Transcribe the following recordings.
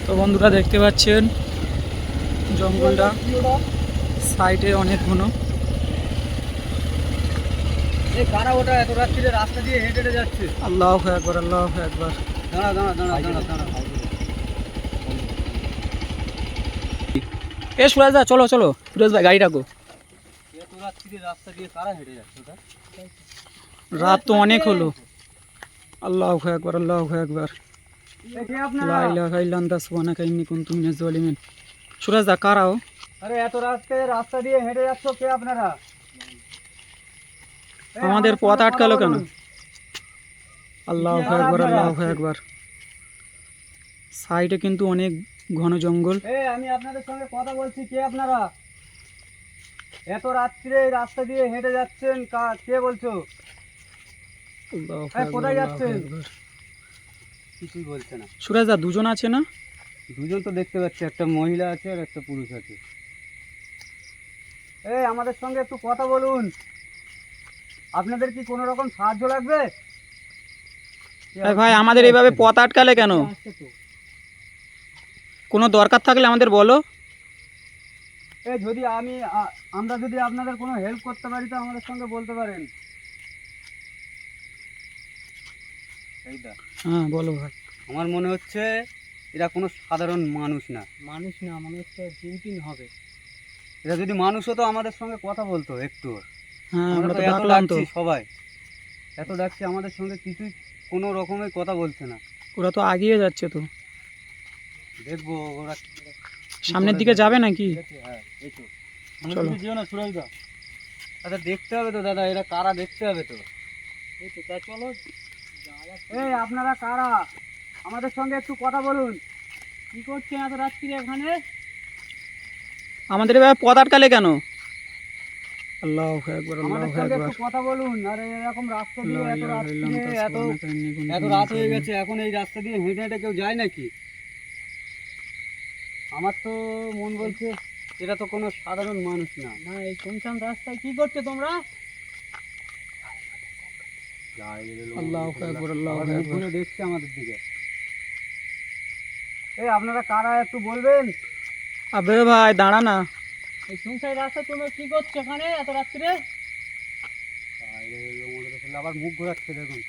তো বন্ধুরা দেখতে পাচ্ছেন জঙ্গলটা সাইডে অনেক ঘন। কারা ওটা এত রাত্রিরে রাস্তা দিয়ে হেঁটে হেঁটে যাচ্ছে? আল্লাহু আকবার, আল্লাহু আকবার। দাঁড়া দাঁড়া দাঁড়া দাঁড়া দাঁড়া। এ সুরাজ দা, চলো চলো, ফিরোজ ভাই গাড়ি ডাকো। এত রাত্রিরে রাস্তা দিয়ে কারা হেঁটে যাচ্ছে ওটা? রাত তো অনেক হলো। আল্লাহু আকবার, আল্লাহু আকবার। লা ইলাহা ইল্লা আনতা সুবহানাকা ইন্নী কুনতু মিনাজ জালিমিন। সুরাজ দা কারাও? আরে এত রাতে রাস্তা দিয়ে হেঁটে যাচ্ছ কে আপনারা? আমাদের পথ আটকালো কেন? আল্লাহু আকবার, আল্লাহু আকবার। সাইডে কিন্তু অনেক ঘন জঙ্গল। আমি আপনাদের সঙ্গে কথা বলছি, কে আপনারা? এত রাত্রিরে রাস্তা দিয়ে হেঁটে যাচ্ছেন, কে বলছো? কোথায় যাচ্ছেন? কিছুই বলছে না। সুরাজ দা দুজন আছে না? দুজন তো দেখতে পাচ্ছি, একটা মহিলা আছে আর একটা পুরুষ আছে। আমাদের সঙ্গে একটু কথা বলুন। আপনাদের কি কোনো রকম সাহায্য লাগবে? ভাই আমাদের এইভাবে পথ আটকালে কেন? কোনো দরকার থাকলে আমাদের বলো। যদি আমরা যদি আপনাদের কোনো হেল্প করতে পারি তো আমাদের সঙ্গে বলতে পারেন। হ্যাঁ বলো ভাই। আমার মনে হচ্ছে এরা কোনো সাধারণ মানুষ না। মানুষ না, মনে হচ্ছে জিনটিন হবে। এরা যদি মানুষ হতো আমাদের সঙ্গে কথা বলতো একটু। হ্যাঁ আমরা তো এত ডাকলাম তো। ডাকছি সবাই, এত ডাকছি, আমাদের সঙ্গে কিছুই কোনো রকমের কথা বলছে না। ওরা তো আগিয়ে যাচ্ছে তো। দেখবো ওরা সামনের দিকে যাবে নাকি? হ্যাঁ এই তো। চলো। যেও না সুরজ দা। আচ্ছা দেখতে হবে তো দাদা, এরা কারা দেখতে হবে তো। এই তো তা চলো। আপনারা কারা? আমাদের সঙ্গে একটু কথা বলুন। কি করছেন এত রাত্রিরে এখানে? আমাদের এভাবে পথ আটকালে কেন? আল্লাহু আকবার, আমাদের আল্লাহু সঙ্গে আকবার। একটু কথা বলুন। আর এরকম রাস্তা দিয়ে এত রাত্রিরে এত রাত হয়ে গেছে, এখন এই রাস্তা দিয়ে হেঁটে হেঁটে কেউ যায় নাকি? আমার তো মন বলছে এটা তো কোনো সাধারণ মানুষ না। না, এই শুনশান রাস্তায় কি করছো তোমরা? আল্লাহু আকবার, আল্লাহু আকবার। দেখছে আমাদের দিকে। আপনারা কারা একটু বলবেন? আবে ভাই দাঁড়া না। এই শুনশান রাস্তা তোমরা কি করছো এখানে এত রাত্রিরে? আবার মুখ ঘোরাচ্ছে দেখুন।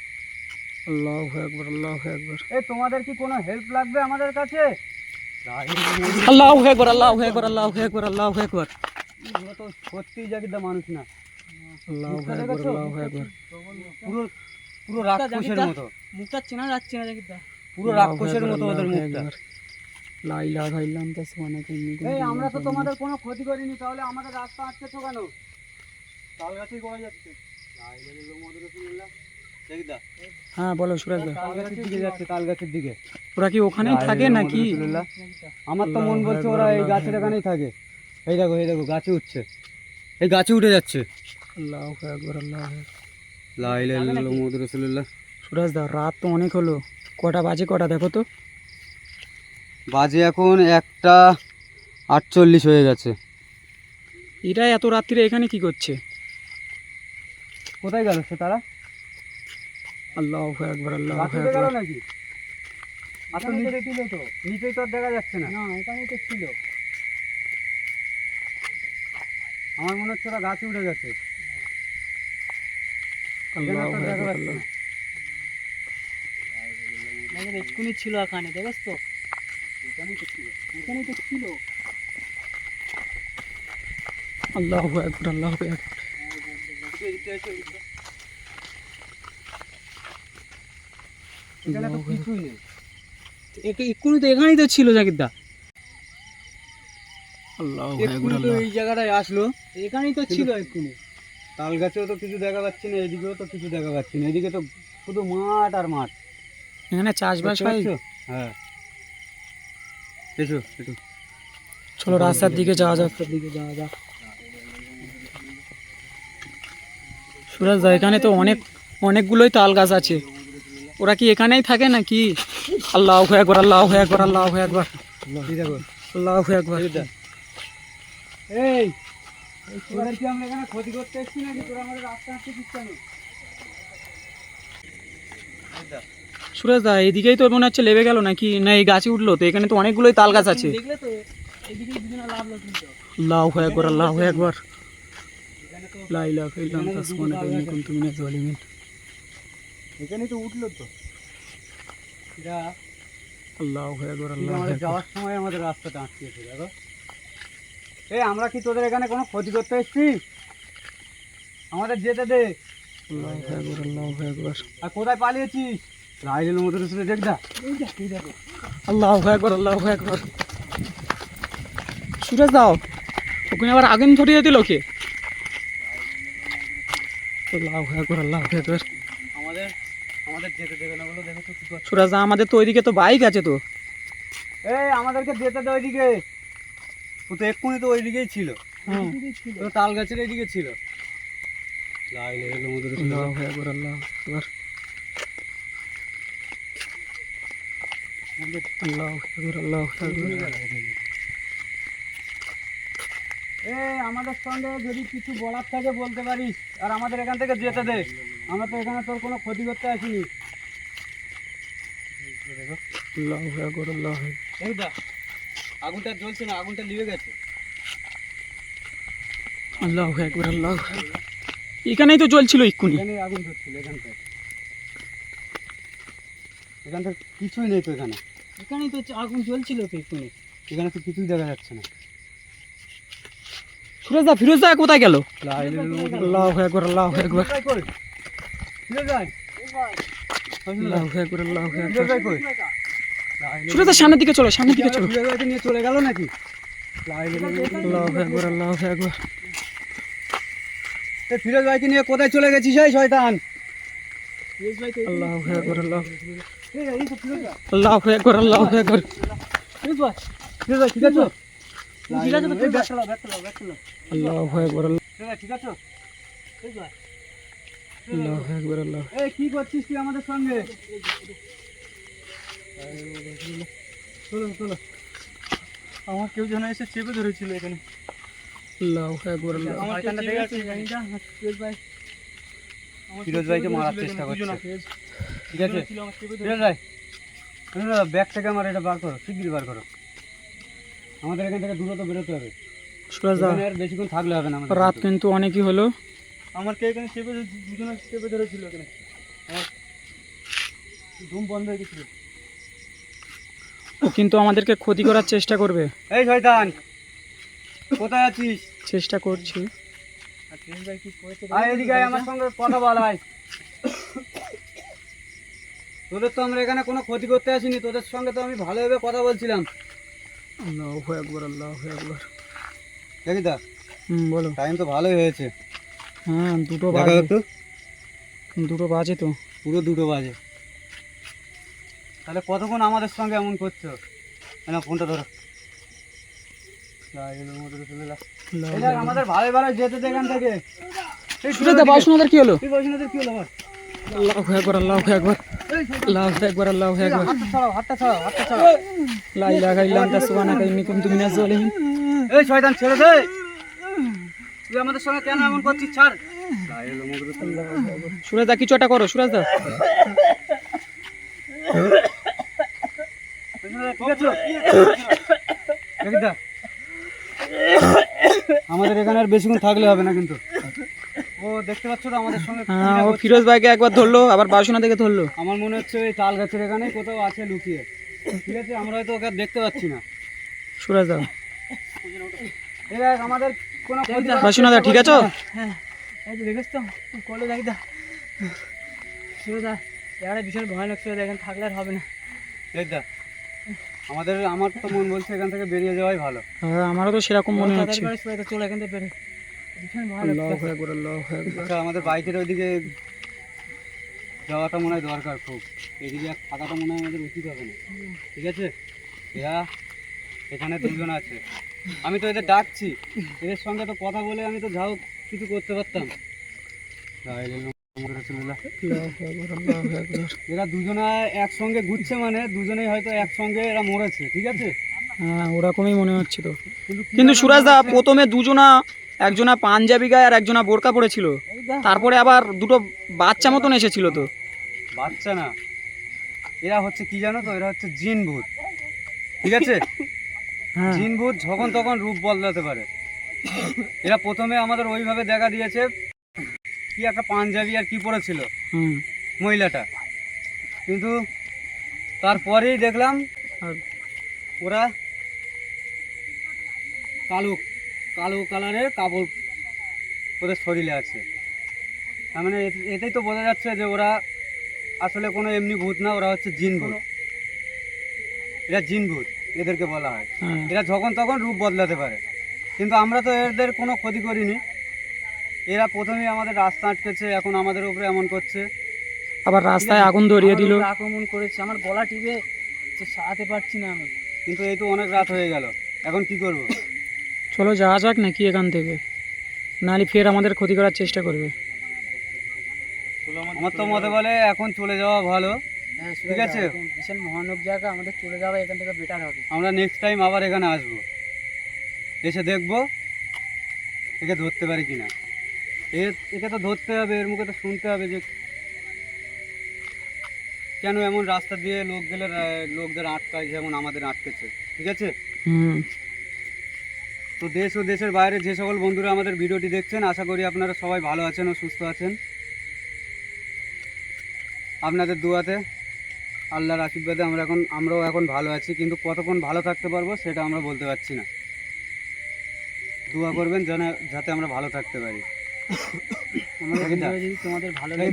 আল্লাহু আকবার, আল্লাহু আকবার। তোমাদের কি কোনো হেল্প লাগবে আমাদের কাছে? আল্লাহু আকবার, আল্লাহু আকবার, আল্লাহু আকবার, আল্লাহু আকবার। এগুলো তো সত্যিই জাকিদা মানুষ না। আল্লাহু আকবার, আল্লাহু আকবার। পুরো পুরো রাক্ষসের মতো। মুখটা চেনা যাচ্ছে না জাকিদা। পুরো রাক্ষসের মতো ওদের মুখটা। লা ইলাহা ইল্লা আনতা সুবহানাকা ইন্নী কুনতু মিনাজ আমরা তো তোমাদের কোনো ক্ষতি করিনি, তাহলে আমাদের রাস্তা আটকেছো কেন? তাল গাছেই করা যাচ্ছে। হ্যাঁ বলো সুরাজ দা। তাল গাছের দিকে যাচ্ছে, তাল গাছের দিকে। ওরা কি ওখানেই থাকে নাকি? আমার তো মন বলছে ওরা এই গাছের এখানেই থাকে। এই দেখো গাছে উঠছে, এই গাছে উঠে যাচ্ছে। আল্লাহু আকবার, আল্লাহু আকবার। লা ইলাহা ইল্লাল্লাহ মুহাম্মাদুর রাসূলুল্লাহ। সুরাজ দা রাত তো অনেক হলো, কটা বাজে কটা দেখো তো? বাজে এখন 1:48 হয়ে গেছে। এরা এত রাত্রিরে এখানে কি করছে? কোথায় গেল সে তারা? আল্লাহু আকবার, আল্লাহু গেল আকবার। নাকি? আসলে নিচে ছিল তো, নিচেই তো দেখা যাচ্ছে না। না এখানেই তো ছিল। আমার মনে হচ্ছে ওরা গাছে উঠে গেছে। আল্লাহু আকবার, দেখা আল্লাহ। এক্ষুনি ছিল এখানে, দেখছ তো? এখানেই তো ছিল। আল্লাহু আকবার, আল্লাহু আকবার। এখানে তো কিছুই নেই। এক্ষুনি তো এখানেই তো ছিল জাকিরদা। আল্লাহু আকবার, এক্ষুনি তো আল্লাহ। এই জায়গাটায় আসলো, এখানেই তো ছিল এক্ষুনি। তাল গাছেও তো কিছু দেখা পাচ্ছি না, এদিকেও তো কিছু দেখা পাচ্ছি না। এদিকে তো শুধু মাঠ আর মাঠ। এখানে চাষবাস হয়। হ্যাঁ এসো একটু চলো রাস্তার দিকে যাওয়া যাক। সুরাজ দা এখানে তো অনেকগুলোই তাল গাছ আছে। ওরা কি এখানেই থাকে নাকি? আল্লাহু আকবার, আল্লাহু আকবার, আল্লাহু আকবার। আল্লাহু আকবার। এই তোদের কি আমরা এখানে ক্ষতি করতে এসেছি নাকি তোরা আমাদের রাস্তা হাঁটতে দিচ্ছ না? সুরেশ দা এইদিকেই তো মনে হচ্ছে লেবে গেল নাকি, না এই গাছে উঠলো তো? এখানে তো অনেকগুলোই তাল গাছ আছে। দেখলে তো এইদিকে দুজনে লাভলো কিন্তু। আল্লাহু আকবার, আল্লাহু আকবার। লা ইলাহা ইল্লাল্লাহ সুবহানাকা ইন্নী কুনতু মিনাজ জালিমিন। এখানেই তো উঠলো তো। এটা আল্লাহু আকবার, আল্লাহু আমাদের আকবার। যাওয়ার সময় আমাদের রাস্তাটা আটকেছে দেখো। এই আমরা কি তোদের এখানে কোনো ক্ষতি করতে এসেছি? আমাদের যেতে দে। আল্লাহু আকবার, আল্লাহু আকবার। আর কোথায় পালিয়েছিস? রাইলের মতো শুনে দেখ দা। এই দেখো। আল্লাহু আকবার, আল্লাহু আকবার। সুরেশ দাও ওখানে আবার আগুন ধরিয়ে দিল কে? আল্লাহু আকবার, আল্লাহু আকবার। আমাদের আমাদের যেতে দেবে না বলো, দেখো তো কি করছে। সুরেশ দা আমাদের তো ওইদিকে তো বাইক আছে তো। এই আমাদেরকে যেতে দে ওইদিকে। ও তো এক্ষুনি তো ওইদিকেই ছিল। হ্যাঁ ও তো তাল গাছের এইদিকে ছিল। রাইলের মতো আল্লাহু আকবার, আল্লাহু আকবার। আল্লাহু আকবার, আল্লাহু আকবার। আমাদের সঙ্গে যদি কিছু বলার থাকে বলতে পারিস, আর আমাদের এখান থেকে যেতে দে। আমরা তো এখানে তোর কোনো ক্ষতি করতে আসিনি। আল্লাহু আকবার, আল্লাহু আকবার। এই দা আগুনটা জ্বলছে না, আগুনটা লিভে গেছে। আল্লাহু আকবার, আল্লাহু আকবার। এখানেই তো জ্বলছিল এক্ষুনি। এখানে আগুন ধরছিল এখানটায়। এখানটা কিছুই নেই তো এখানে। এখানেই তো আগুন জ্বলছিল তো এক্ষুনি। এখানে তো কিছুই দেখা যাচ্ছে না। সুরেশ দা ফিরোজ দা কোথায় গেল? আল্লাহু আকবার, আল্লাহু আকবার। ফিরে যাই। আল্লাহু আকবার, আল্লাহু ফিরে আকবার। যাই কই? সুরেশ দা সামনের দিকে চলো, সামনের দিকে চলো। ফিরে যাইতে নিয়ে চলে গেল নাকি? আল্লাহু আকবার, আল্লাহু আকবার। ফিরোজ ভাইকে নিয়ে কোথায় চলে গেছিস এই শয়তান? আল্লাহু আকবার, আল্লাহু এই তো ফিরোজ ভাই। আল্লাহু আকবার, আল্লাহু আকবার। ফিরোজ ভাই, ফিরোজ ভাই ঠিক আছে? ঠিক আছে তো, ব্যাক চালাও, ব্যাক চালাও, ব্যাক চালাও। আল্লাহু আকবার, ফিরোজ ভাই ঠিক আছে? ফিরোজ ভাই, আল্লাহু আকবার, আল্লাহ। এই কি করছিস তুই আমাদের সঙ্গে? চলো চলো। আমার কেউ যেন এসে চেপে ধরেছিল এখানে। আল্লাহু আকবার, আল্লাহ। আমার এখানটা দেখে ফিরোজ ভাই, ফিরোজ ভাইকে মারার চেষ্টা করছে। ঠিক আছে ফিরোজ ভাই, ব্যাগ থেকে আমার এটা বার করো, শিগগিরই বার করো। আমাদের এখান থেকে দ্রুত বেরোতে হবে। সুরেশ দা এখানে আর বেশিক্ষণ থাকলে হবে না আমাদের। রাত কিন্তু অনেকই হলো। আমার কে এখানে চেপে দুজনে চেপে ধরেছিল এখানে। আমার ঘুম বন্ধ হয়ে গেছিল। ও কিন্তু আমাদেরকে ক্ষতি করার চেষ্টা করবে। এই শয়তান কোথায় আছিস? চেষ্টা করছি। আয় এদিকে আয়, আমার সঙ্গে কথা বল আয়। তোদের তো আমরা এখানে কোনো ক্ষতি করতে আসিনি, তোদের সঙ্গে তো আমি ভালোভাবে কথা বলছিলাম। আল্লাহু আকবার, আল্লাহু আকবার। দেখি দা বলো। টাইম তো ভালোই হয়েছে। হ্যাঁ দুটো দেখা বাজে, একটু দুটো বাজে তো। পুরো 2টো বাজে। তাহলে কতক্ষণ আমাদের সঙ্গে এমন করছো? না ফোনটা ধরো। এই দেখ, আমাদের ভালো ভালো যেতে দে এখান থেকে। এই সুরেশ দা বৈষ্ণবদের কি হলো? তুই বসিনাদের কি হলো আমার? আল্লাহু আকবার, আল্লাহু আকবার। আল্লাহু আকবার, আল্লাহু আকবার। হাতটা ছাড়াও, হাতটা ছাড়াও, হাতটা ছাড়াও। লা ইলাহা ইল্লাল্লাহ সুবহানাকা ইন্নী কুনতু মিনাজ জালিমিন। এই শয়তান ছেড়ে দে। তুই আমাদের সঙ্গে কেন এমন করছিস? ছাড়। সুরেশ দা কিছু একটা করো, সুরেশ দা। ঠিক আছে? দেখি দা, আমাদের এখানে আর বেশিক্ষণ থাকলে হবে না কিন্তু। ও দেখতে পাচ্ছ তো আমাদের সঙ্গে কি হ্যাঁ না ও করছে? ফিরোজ ভাইকে একবার ধরলো, আবার বাসনা থেকে ধরলো। আমার মনে হচ্ছে এই তাল গাছের এখানে কোথাও আছে লুকিয়ে। ঠিক আছে, আমরা হয়তো ওকে আর দেখতে পাচ্ছি না। সুরেশ দা এই দেখ, আমাদের কোনো ক্ষতি করার বাসনা দা চেষ্টা ঠিক আছো? করছে না। হ্যাঁ এই তো দেখেছ তো কলে দেখ দা। সুরদা এখানে ভীষণ ভয় লাগছে, এখানে থাকলে আর হবে না। দেখ দা, আমার তো মন বলছে এখান থেকে বেরিয়ে যাওয়াই ভালো। হ্যাঁ আমারও তো সেরকম মনে হচ্ছে। চলে এখান থেকে বেরিয়ে, ভীষণ ভয় আল্লাহু লাগছে। আকবার, আল্লাহু আকবার। আচ্ছা, আমাদের বাইকের ওইদিকে যাওয়াটা মনে হয় দরকার খুব। এদিকে আর থাকাটা মনে হয় আমাদের উচিত হবে না। ঠিক আছে, এরা এখানে 2জন আছে, আমি তো এদের ডাকছি, এদের সঙ্গে তো কথা বলে আমি তো যাও কিছু করতে পারতাম। আল্লাহু আকবার, আল্লাহু আকবার। এরা দুজনে একসঙ্গে ঘুরছে মানে দুজনেই হয়তো একসঙ্গে এরা মরেছে। ঠিক আছে, হ্যাঁ ওরকমই মনে হচ্ছে তো। কিন্তু সুরাজ দা প্রথমে দুজনা একজনা পাঞ্জাবি গায়ে আর একজনা বোরকা পড়েছিল, তারপরে আবার দুটো বাচ্চা মতন এসেছিল তো। বাচ্চা না, এরা হচ্ছে কি জানো তো, এরা হচ্ছে জিন ভূত, ঠিক আছে? হ্যাঁ জিন ভূত যখন তখন রূপ বদলাতে পারে। এরা প্রথমে আমাদের ওইভাবে দেখা দিয়েছে, কি একটা পাঞ্জাবি আর কি পরেছিল হুম। মহিলাটা, কিন্তু তারপরেই দেখলাম আর ওরা কালো কালো কালারের কাপড় ওদের শরীরে আছে। তার মানে এতেই তো বোঝা যাচ্ছে যে ওরা আসলে কোনো এমনি ভূত না, ওরা হচ্ছে জিন ভূত। এরা জিন ভূত এদেরকে বলা হয়। হ্যাঁ, এরা যখন তখন রূপ বদলাতে পারে, কিন্তু আমরা তো এদের কোনো ক্ষতি করিনি। এরা প্রথমেই আমাদের রাস্তা আটকেছে, এখন আমাদের উপরে এমন করছে। আবার রাস্তায় আগুন ধরিয়ে দিল। আক্রমণ করেছে, আমার গলা টিপে সারাতে পারছি না আমি, কিন্তু এই তো অনেক রাত হয়ে গেল, এখন কি করব? চলো যাওয়া যাক নাকি এখান থেকে, নাহলে ফের আমাদের ক্ষতি করার চেষ্টা করবে। আমার তো মতে বলে এখন চলে যাওয়া ভালো, ঠিক আছে? বিশাল মহানব জায়গা, আমাদের চলে যাওয়া এখান থেকে বেটার হবে। আমরা নেক্সট টাইম আবার এখানে আসবো, এসে দেখবো একে ধরতে পারি কিনা। একে তো ধরতে হবে, এর মুখে তো শুনতে হবে যে কেন এমন রাস্তা দিয়ে লোকদের আটকায়, যেমন আমাদের আটকেছে, ঠিক আছে? হুম। তো দেশ ও দেশের বাইরে যে সকল বন্ধুরা আমাদের ভিডিওটি দেখছেন, আশা করি আপনারা সবাই ভালো আছেন ও সুস্থ আছেন। আপনাদের দোয়াতে, আল্লাহর আশীর্বাদে আমরাও এখন ভালো আছি, কিন্তু কতক্ষণ ভালো থাকতে পারবো সেটা আমরা বলতে পারছি না। দোয়া করবেন যাতে আমরা ভালো থাকতে পারি। আমাদের ভিডিও যদি তোমাদের ভালো লাগে